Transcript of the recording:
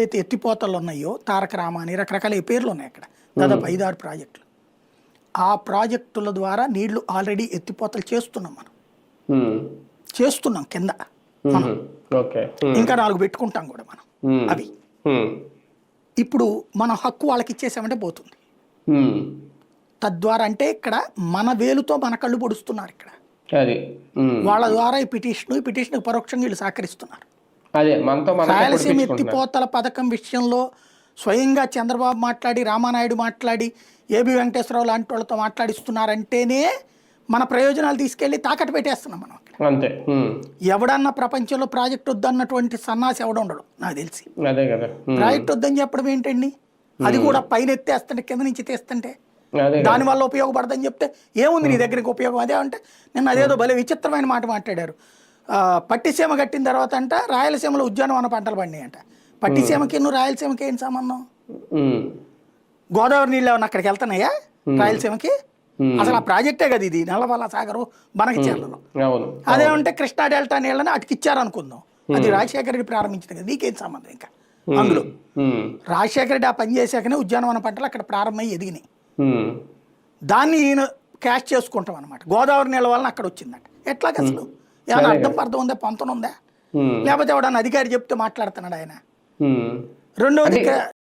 అయితే ఎత్తిపోతలు ఉన్నాయో తారక రామ అని రకరకాల పేర్లు ఉన్నాయి అక్కడ. దాదాపు 5-6 ప్రాజెక్టులు. ఆ ప్రాజెక్టుల ద్వారా నీళ్లు ఆల్రెడీ ఎత్తిపోతలు చేస్తున్నాం మనం. చేస్తున్నాం కింద మనం. ఇంకా 4 పెట్టుకుంటాం కూడా మనం. అవి ఇప్పుడు మన హక్కు వాళ్ళకి ఇచ్చేసామంటే పోతుంది. తద్వారా అంటే ఇక్కడ మన వేలుతో మన కళ్ళు పొడుస్తున్నారు ఇక్కడ. వాళ్ళ ద్వారా ఈ పిటిషన్ పరోక్షంగా వీళ్ళు సహకరిస్తున్నారు. రాయలసీమ ఎత్తిపోతల పథకం విషయంలో స్వయంగా చంద్రబాబు మాట్లాడి, రామానాయుడు మాట్లాడి, ఏబి వెంకటేశ్వరరావు లాంటి వాళ్ళతో మాట్లాడిస్తున్నారంటేనే మన ప్రయోజనాలు తీసుకెళ్లి తాకట్టు పెట్టేస్తున్నాం మనం. అంతే. ఎవడన్నా ప్రపంచంలో ప్రాజెక్ట్ వద్దన్నటువంటి సన్నాసి ఎవడుండడు నాకు తెలిసి. ప్రాజెక్ట్ వద్దని చెప్పడం ఏంటండి? అది కూడా పైన ఎత్తేస్తుంటే కింద నుంచి తీస్తుంటే దానివల్ల ఉపయోగపడదని చెప్తే ఏముంది నీ దగ్గరికి ఉపయోగం? అదే అంటే నిన్న అదేదో భలే విచిత్రమైన మాట మాట్లాడారు. పట్టిసీమ కట్టిన తర్వాత అంట రాయలసీమలో ఉద్యానవన పంటలు పండినాయి అంట. పట్టిసీమకి రాయలసీమకి ఏం సంబంధం? గోదావరి నీళ్ళు ఏమన్నా అక్కడికి వెళ్తున్నాయా రాయలసీమకి? అసలు ఆ ప్రాజెక్టే కదా ఇది. నల్లమల్ల సాగరు బనకచెర్లలో. అదేమంటే కృష్ణా డెల్టా నీళ్ళని అటుకిచ్చారు అనుకుందాం. అది రాజశేఖర రెడ్డి ప్రారంభించింది కదా, నీకేం సంబంధం? ఇంకా అందులో రాజశేఖర రెడ్డి ఆ పని చేశాకనే ఉద్యానవన పంటలు అక్కడ ప్రారంభమై ఎదిగినాయి. దాన్ని ఈయన క్యాష్ చేసుకుంటాం అనమాట. గోదావరి నీళ్ళ వలన అక్కడ వచ్చిందట. ఎట్లాగ అసలు ఏమైనా అర్థం ఉందా, పొంతనుందా? లేకపోతే ఎవడన్నా అధికారి చెప్తే మాట్లాడుతున్నాడు ఆయన? రెండవది